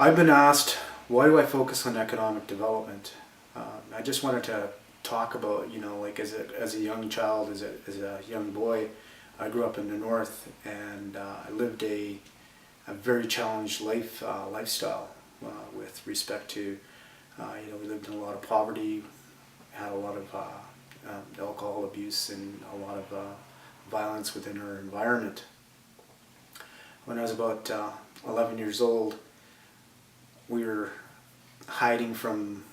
I've been asked, why do I focus on economic development? I just wanted to talk about, like as a young child, as a young boy, I grew up in the north, and I lived a very challenged lifestyle with respect to, we lived in a lot of poverty, had a lot of alcohol abuse, and a lot of violence within our environment. When I was about 11 years old, we were hiding from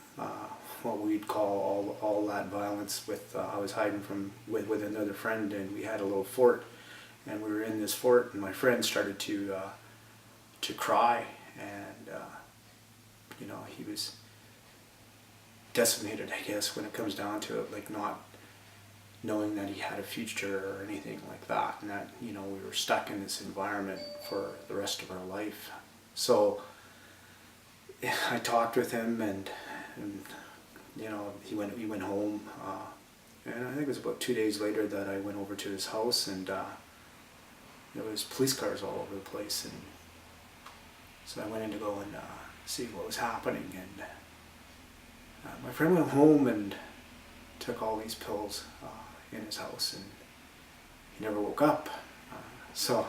what we'd call all that violence. I was hiding with another friend, and we had a little fort, and we were in this fort, and my friend started to cry, and he was decimated, I guess, when it comes down to it, like not knowing that he had a future or anything like that, and that we were stuck in this environment for the rest of our life. So I talked with him, and he went home, and I think it was about 2 days later that I went over to his house, and there was police cars all over the place, and so I went in to go and see what was happening, and my friend went home and took all these pills in his house, and he never woke up. So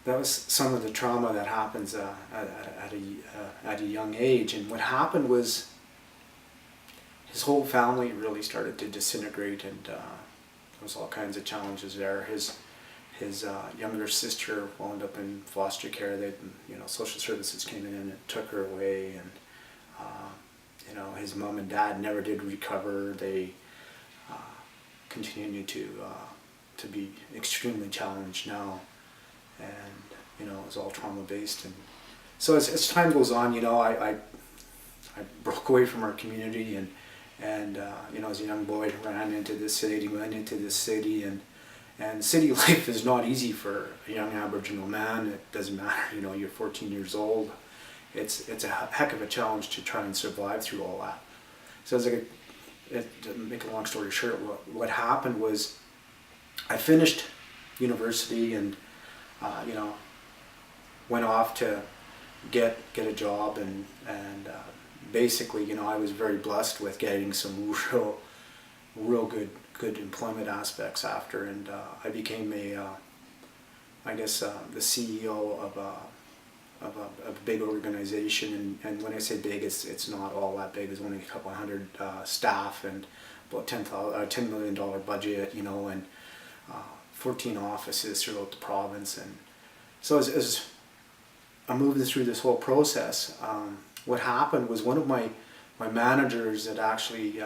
that was some of the trauma that happens at a young age. And what happened was his whole family really started to disintegrate, and there was all kinds of challenges there. His younger sister wound up in foster care. Social services came in and took her away, and his mom and dad never did recover. They continue to be extremely challenged now, and it was all trauma based. And so as time goes on, I broke away from our community, and as a young boy, went into this city, and city life is not easy for a young Aboriginal man. It doesn't matter, you're 14 years old. It's a heck of a challenge to try and survive through all that. So to make a long story short, what happened was I finished university, and went off to get a job, and basically I was very blessed with getting some real good employment aspects after, and I became the CEO of a big organization, and when I say big, it's not all that big. There's only a couple hundred staff, and about $10 million budget, and 14 offices throughout the province. And so as I'm moving through this whole process, what happened was one of my managers that actually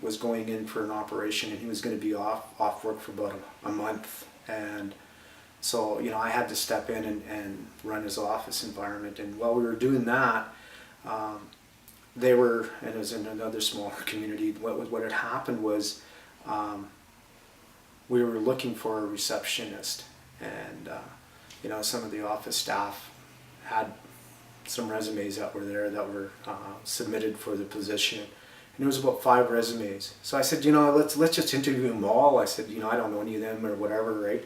was going in for an operation, and he was going to be off work for about a month, and so I had to step in and run his office environment. And while we were doing that, and it was in another smaller community, what had happened was we were looking for a receptionist, and some of the office staff had some resumes that were there that were submitted for the position, and there was about 5 resumes. So I said, let's just interview them all. I said, I don't know any of them or whatever, right?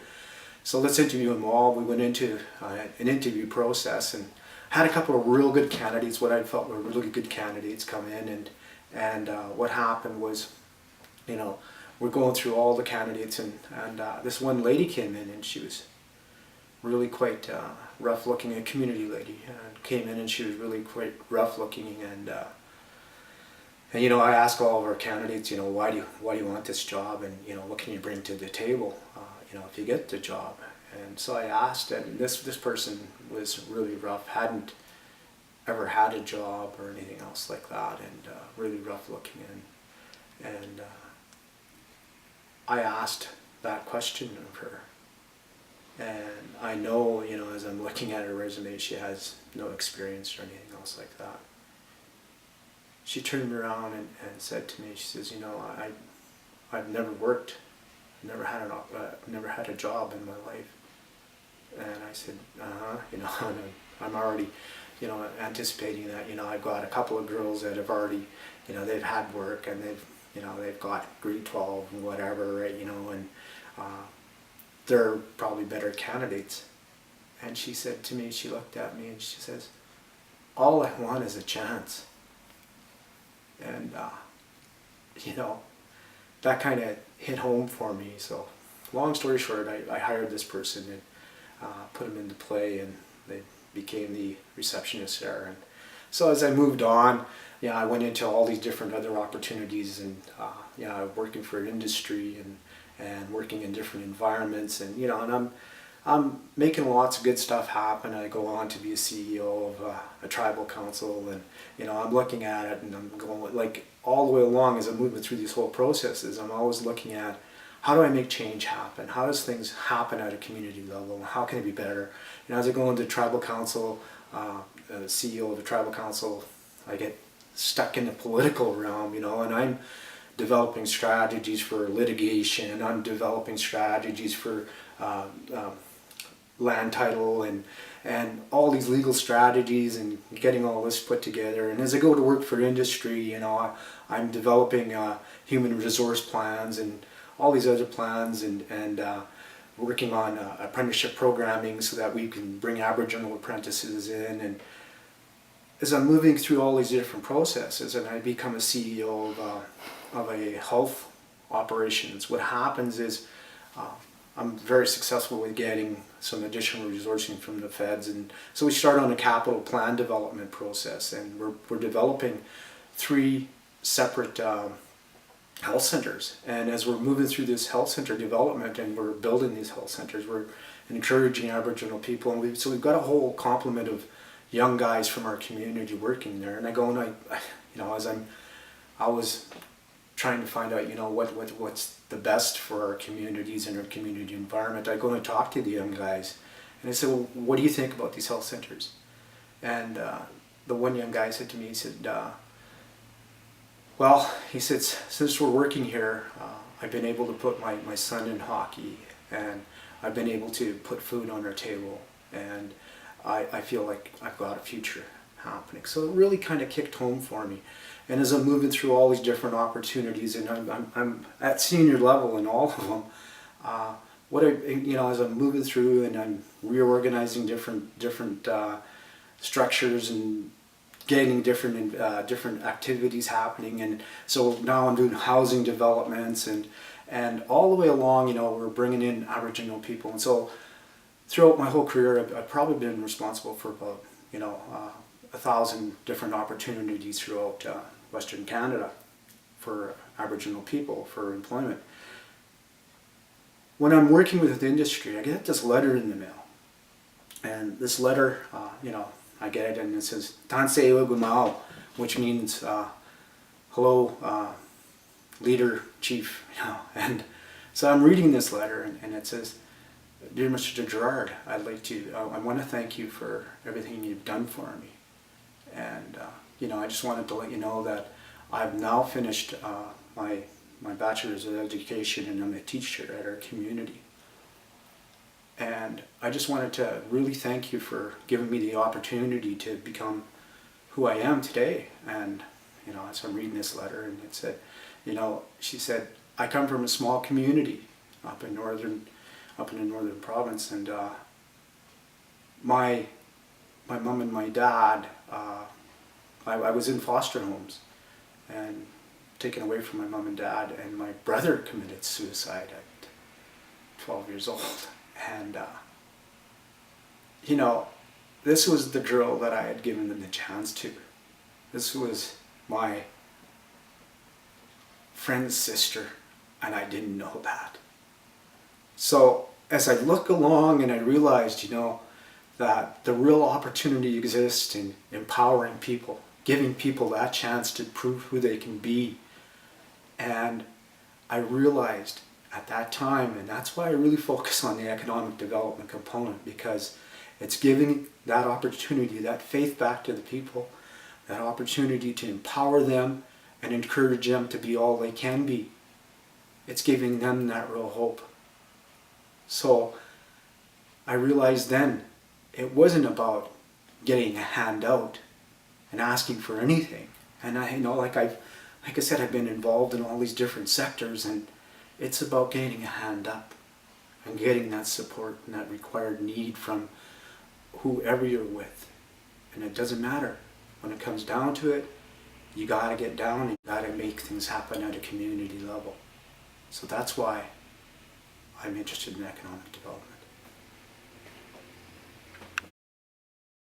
So let's interview them all. We went into an interview process, and had a couple of real good candidates, what I felt were really good candidates, come in, and what happened was, we're going through all the candidates, and this one lady came in, and she was really quite rough looking, a community lady, and came in, and she was really quite rough looking, and I asked all of our candidates, why do you want this job, and what can you bring to the table, if you get the job. And so I asked, and this person was really rough, hadn't ever had a job or anything else like that, and really rough looking, and I asked that question of her, and I know, as I'm looking at her resume, she has no experience or anything else like that. She turned around and said to me, she says, I've never worked, never had a job in my life. And I said, I'm already, anticipating that, I've got a couple of girls that have already, they've had work, and they've got grade 12 and whatever, right, and they're probably better candidates. And she said to me, she looked at me and she says, all I want is a chance. And, you know, that kind of hit home for me. So long story short, I hired this person and put him into play, and they became the receptionist there. And so as I moved on, yeah, I went into all these different other opportunities, and yeah, working for an industry and working in different environments, and you know, and I'm making lots of good stuff happen. I go on to be a CEO of a tribal council, and you know, I'm looking at it, and I'm going like all the way along as I'm moving through these whole processes. I'm always looking at how do I make change happen? How does things happen at a community level? How can it be better? You know, as I go into tribal council, CEO of the tribal council, I get stuck in the political realm, you know, and I'm developing strategies for litigation. I'm developing strategies for land title and all these legal strategies, and getting all this put together. And as I go to work for industry, you know, I'm developing human resource plans and all these other plans, and working on apprenticeship programming so that we can bring Aboriginal apprentices in. And as I'm moving through all these different processes, and I become a CEO of a health operations, what happens is I'm very successful with getting some additional resourcing from the feds, and so we start on a capital plan development process, and we're developing 3 separate health centers. And as we're moving through this health center development and we're building these health centers, we're encouraging Aboriginal people, and so we've got a whole complement of young guys from our community working there. And I go and you know, I was trying to find out, you know, what's the best for our communities and our community environment. I go and talk to the young guys, and I said, well, what do you think about these health centers? And the one young guy said to me, he said, well, he said, since we're working here, I've been able to put my son in hockey, and I've been able to put food on our table, and I feel like I've got a future happening. So it really kind of kicked home for me. And as I'm moving through all these different opportunities, and I'm at senior level in all of them, you know, as I'm moving through and I'm reorganizing different structures and getting different activities happening, and so now I'm doing housing developments, and all the way along, you know, we're bringing in Aboriginal people. And so throughout my whole career, I've probably been responsible for about, you know, 1,000 different opportunities throughout Western Canada for Aboriginal people for employment. When I'm working with the industry, I get this letter in the mail, and this letter, you know, I get it, and it says "Tanse Ogumao," which means hello, leader, chief, you know. And so I'm reading this letter, and it says, "Dear Mr. Gerard, I want to thank you for everything you've done for me, and you know, I just wanted to let you know that I've now finished my bachelor's of education, and I'm a teacher at our community. And I just wanted to really thank you for giving me the opportunity to become who I am today." And you know, as I'm reading this letter, and it said, you know, she said, "I come from a small community up in the northern province, and my mom and my dad, I was in foster homes and taken away from my mom and dad, and my brother committed suicide at 12 years old. And you know, this was the girl that I had given them the chance to. This was my friend's sister, and I didn't know that. So as I look along, and I realized, you know, that the real opportunity exists in empowering people, giving people that chance to prove who they can be. And I realized at that time, and that's why I really focus on the economic development component, because it's giving that opportunity, that faith back to the people, that opportunity to empower them and encourage them to be all they can be. It's giving them that real hope. So I realized then it wasn't about getting a handout and asking for anything. And I, you know, like I said, I've been involved in all these different sectors, and it's about getting a hand up and getting that support and that required need from whoever you're with. And it doesn't matter. When it comes down to it, you gotta get down and you gotta make things happen at a community level. So that's why I'm interested in economic development.